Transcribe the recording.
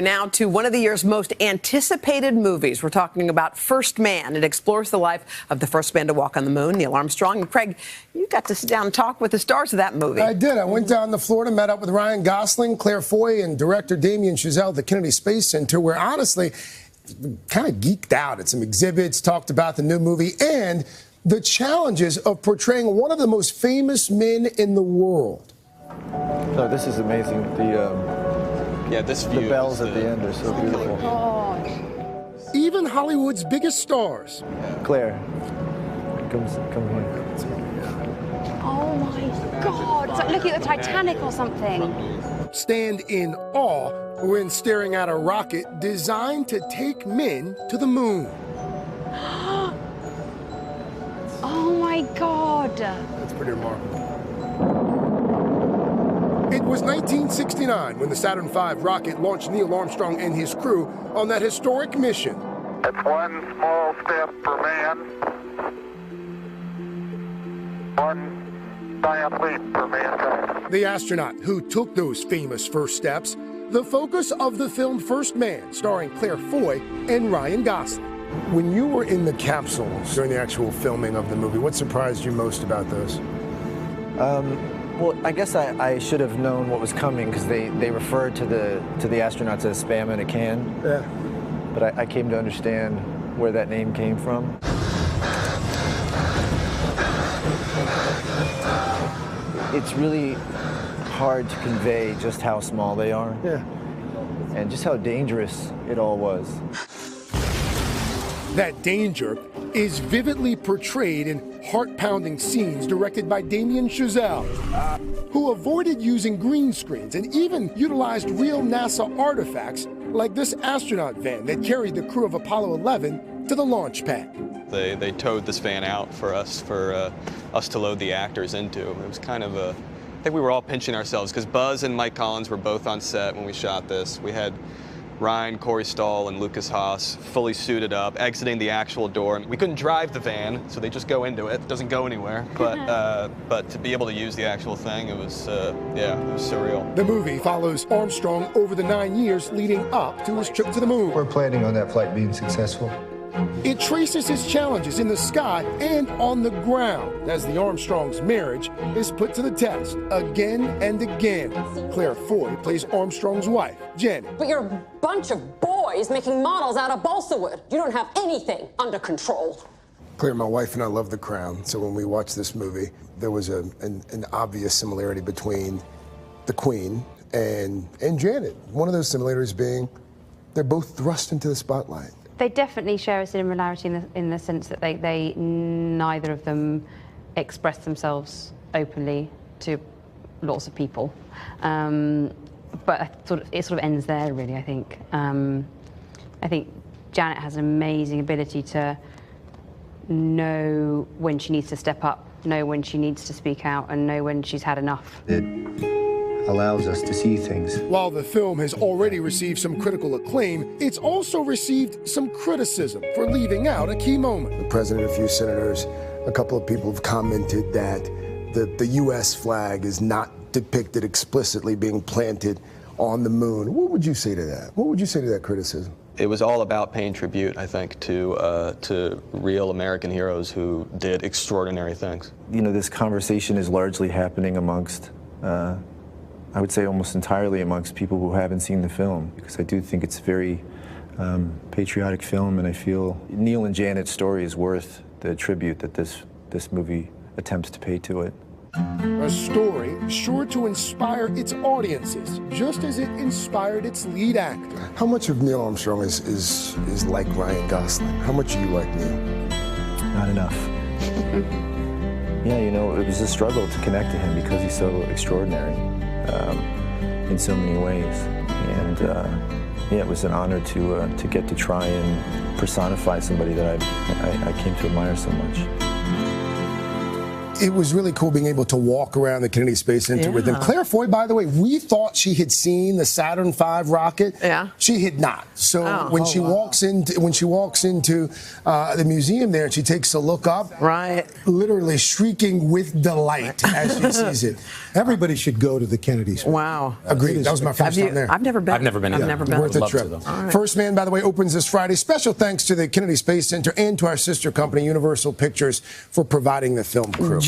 Now to one of the year's most anticipated movies. We're talking about First Man. It explores the life of the first man to walk on the moon, Neil Armstrong. And Craig, you got to sit down and talk with the stars of that movie. I did. I went down to Florida, met up with Ryan Gosling, Claire Foy, and director Damien Chazelle at the Kennedy Space Center, where honestly, kind of geeked out at some exhibits, talked about the new movie and the challenges of portraying one of the most famous men in the world. No, this is amazing. This view. The bells at the end are so beautiful. God. Even Hollywood's biggest stars. Claire, come here. Oh my God. It's like looking at the Titanic or something. Stand in awe when staring at a rocket designed to take men to the moon. Oh my God. That's pretty remarkable. It was 1969 when the Saturn V rocket launched Neil Armstrong and his crew on that historic mission. It's one small step for man, one giant leap for mankind. The astronaut who took those famous first steps, the focus of the film First Man, starring Claire Foy and Ryan Gosling. When you were in the capsules during the actual filming of the movie, what surprised you most about those? Well, I guess I should have known what was coming because they referred to the astronauts as spam in a can. Yeah. But I came to understand where that name came from. It's really hard to convey just how small they are. Yeah. And just how dangerous it all was. That danger is vividly portrayed in heart-pounding scenes directed by Damien Chazelle, who avoided using green screens and even utilized real NASA artifacts like this astronaut van that carried the crew of Apollo 11 to the launch pad. They towed this van out for us to load the actors into. It was kind of I think we were all pinching ourselves because Buzz and Mike Collins were both on set when we shot this. We had Ryan, Corey Stahl, and Lucas Haas fully suited up, exiting the actual door. We couldn't drive the van, so they just go into it. It doesn't go anywhere. But to be able to use the actual thing, it was surreal. The movie follows Armstrong over the 9 years leading up to his trip to the moon. We're planning on that flight being successful. It traces his challenges in the sky and on the ground as the Armstrong's marriage is put to the test again and again. Claire Foy plays Armstrong's wife, Janet. But you're a bunch of boys making models out of balsa wood. You don't have anything under control. Claire, my wife and I love The Crown, so when we watched this movie, there was an obvious similarity between the Queen and Janet. One of those similarities being they're both thrust into the spotlight. They definitely share a similarity in the sense that they neither of them express themselves openly to lots of people. But it sort of ends there, really, I think. I think Janet has an amazing ability to know when she needs to step up, know when she needs to speak out, and know when she's had enough. It allows us to see things. While the film has already received some critical acclaim, it's also received some criticism for leaving out a key moment. The president, a few senators, a couple of people have commented that the U.S. flag is not depicted explicitly being planted on the moon. What would you say to that? What would you say to that criticism? It was all about paying tribute, I think, to real American heroes who did extraordinary things. You know, this conversation is largely happening amongst I would say almost entirely amongst people who haven't seen the film, because I do think it's a very patriotic film, and I feel Neil and Janet's story is worth the tribute that this movie attempts to pay to it. A story sure to inspire its audiences, just as it inspired its lead actor. How much of Neil Armstrong is like Ryan Gosling? How much do you like Neil? Not enough. Yeah, you know, it was a struggle to connect to him because he's so extraordinary in so many ways. And yeah, it was an honor to get to try and personify somebody that I came to admire so much. it was really cool being able to walk around the Kennedy Space Center with them. Claire Foy, by the way, we thought she had seen the Saturn V rocket. Yeah. She had not. So when she walks into the museum there, and she takes a look up, literally shrieking with delight as she sees it. Everybody should go to the Kennedy Space. Wow. Agreed. That was my first time there. I've never been. I've never been. Worth a trip. First Man, by the way, opens this Friday. Special thanks to the Kennedy Space Center and to our sister company, Universal Pictures, for providing the film crew.